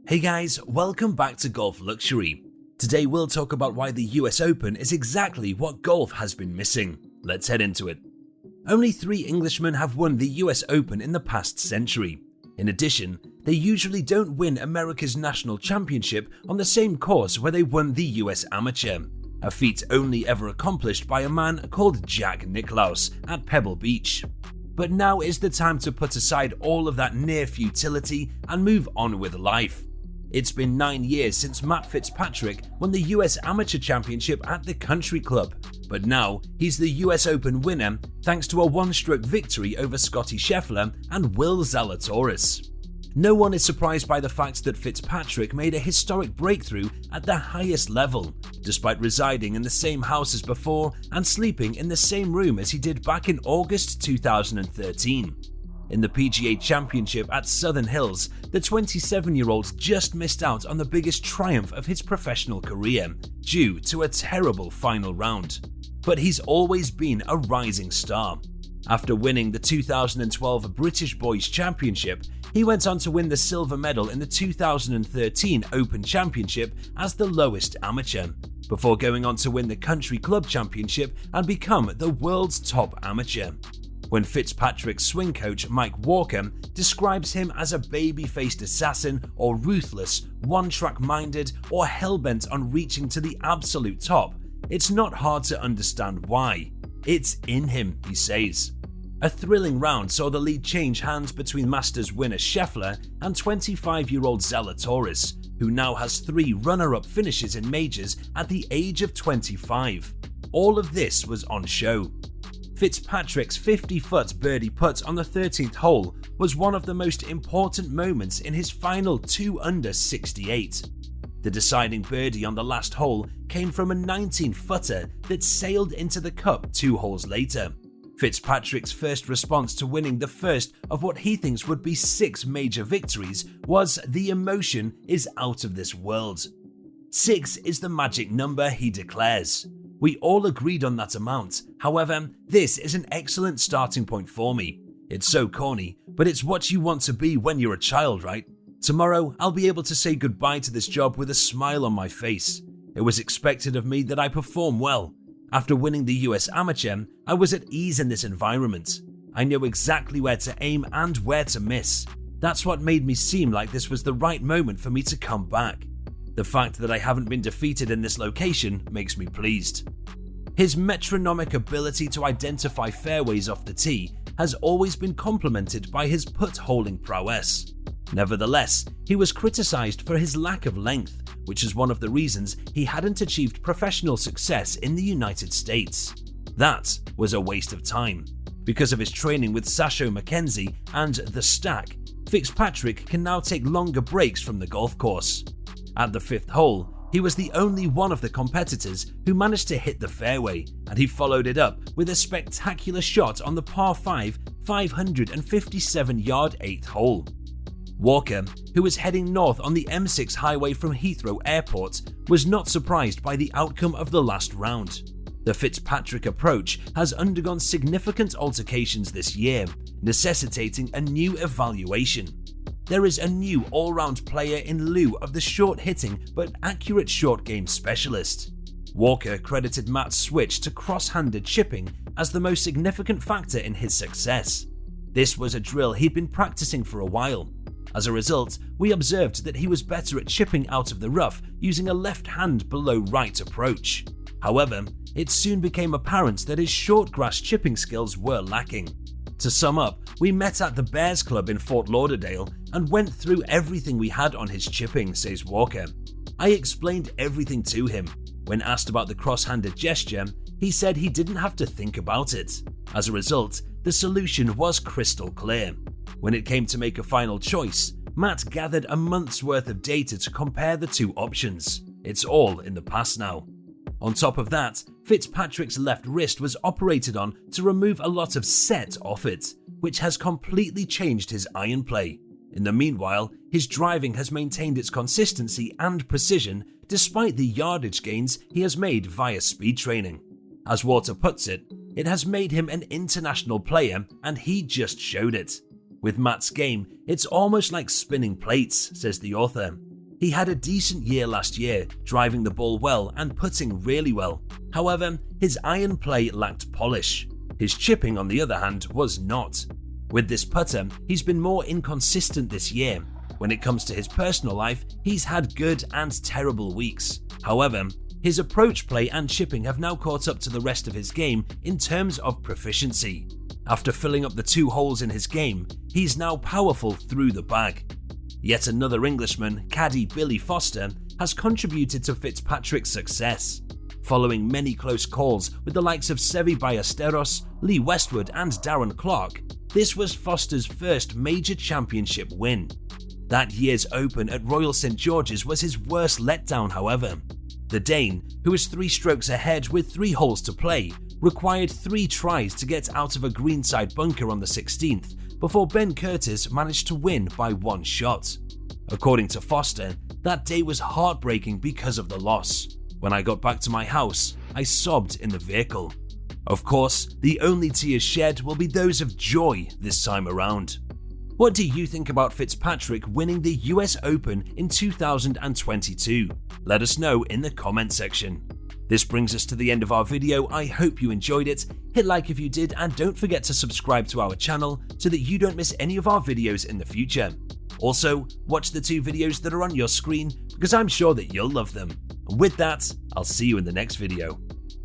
Hey guys, welcome back to Golf Luxury. Today we'll talk about why the US Open is exactly what golf has been missing. Let's head into it. Only 3 Englishmen have won the US Open in the past century. In addition, they usually don't win America's national championship on the same course where they won the US Amateur, a feat only ever accomplished by a man called Jack Nicklaus at Pebble Beach. But now is the time to put aside all of that near futility and move on with life. It's been 9 years since Matt Fitzpatrick won the US Amateur Championship at the Country Club, but now he's the US Open winner thanks to a one-stroke victory over Scottie Scheffler and Will Zalatoris. No one is surprised by the fact that Fitzpatrick made a historic breakthrough at the highest level, despite residing in the same house as before and sleeping in the same room as he did back in August 2013. In the PGA Championship at Southern Hills, the 27-year-old just missed out on the biggest triumph of his professional career due to a terrible final round. But he's always been a rising star. After winning the 2012 British Boys Championship, he went on to win the silver medal in the 2013 Open Championship as the lowest amateur, before going on to win the Country Club Championship and become the world's top amateur. When Fitzpatrick's swing coach Mike Walker describes him as a baby-faced assassin or ruthless, one-track minded, or hell-bent on reaching to the absolute top, it's not hard to understand why. It's in him, he says. A thrilling round saw the lead change hands between Masters winner Scheffler and 25-year-old Zalatoris, who now has 3 runner-up finishes in majors at the age of 25. All of this was on show. Fitzpatrick's 50-foot birdie putt on the 13th hole was one of the most important moments in his final 2-under 68. The deciding birdie on the last hole came from a 19-footer that sailed into the cup 2 holes later. Fitzpatrick's first response to winning the first of what he thinks would be 6 major victories was "The emotion is out of this world." 6 is the magic number, he declares. We all agreed on that amount. However, this is an excellent starting point for me. It's so corny, but it's what you want to be when you're a child, right? Tomorrow, I'll be able to say goodbye to this job with a smile on my face. It was expected of me that I perform well. After winning the US Amateur, I was at ease in this environment. I knew exactly where to aim and where to miss. That's what made me seem like this was the right moment for me to come back. The fact that I haven't been defeated in this location makes me pleased. His metronomic ability to identify fairways off the tee has always been complemented by his putt-holing prowess. Nevertheless, he was criticized for his lack of length, which is one of the reasons he hadn't achieved professional success in the United States. That was a waste of time. Because of his training with Sasho McKenzie and The Stack, Fitzpatrick can now take longer breaks from the golf course. At the 5th hole, he was the only one of the competitors who managed to hit the fairway, and he followed it up with a spectacular shot on the par 5, 557-yard 8th hole. Walker, who was heading north on the M6 highway from Heathrow Airport, was not surprised by the outcome of the last round. The Fitzpatrick approach has undergone significant altercations this year, necessitating a new evaluation. There is a new all-round player in lieu of the short-hitting but accurate short game specialist. Walker credited Matt's switch to cross-handed chipping as the most significant factor in his success. This was a drill he'd been practicing for a while. As a result, we observed that he was better at chipping out of the rough using a left-hand below right approach. However, it soon became apparent that his short grass chipping skills were lacking. To sum up, we met at the Bears Club in Fort Lauderdale and went through everything we had on his chipping, says Walker. I explained everything to him. When asked about the cross-handed gesture, he said he didn't have to think about it. As a result, the solution was crystal clear. When it came to make a final choice, Matt gathered a month's worth of data to compare the 2 options. It's all in the past now. On top of that, Fitzpatrick's left wrist was operated on to remove a lot of set off it, which has completely changed his iron play. In the meanwhile, his driving has maintained its consistency and precision despite the yardage gains he has made via speed training. As Walker puts it, it has made him an international player and he just showed it. With Matt's game, it's almost like spinning plates, says the author. He had a decent year last year, driving the ball well and putting really well. However, his iron play lacked polish. His chipping, on the other hand, was not. With this putter, he's been more inconsistent this year. When it comes to his personal life, he's had good and terrible weeks. However, his approach play and chipping have now caught up to the rest of his game in terms of proficiency. After filling up the 2 holes in his game, he's now powerful through the bag. Yet another Englishman, caddy Billy Foster, has contributed to Fitzpatrick's success. Following many close calls with the likes of Seve Ballesteros, Lee Westwood and Darren Clarke, this was Foster's first major championship win. That year's Open at Royal St George's was his worst letdown, however. The Dane, who was 3 strokes ahead with 3 holes to play, required 3 tries to get out of a greenside bunker on the 16th before Ben Curtis managed to win by 1 shot. According to Foster, that day was heartbreaking because of the loss. When I got back to my house, I sobbed in the vehicle. Of course, the only tears shed will be those of joy this time around. What do you think about Fitzpatrick winning the US Open in 2022? Let us know in the comment section. This brings us to the end of our video. I hope you enjoyed it. Hit like if you did, and don't forget to subscribe to our channel so that you don't miss any of our videos in the future. Also, watch the 2 videos that are on your screen because I'm sure that you'll love them. And with that, I'll see you in the next video.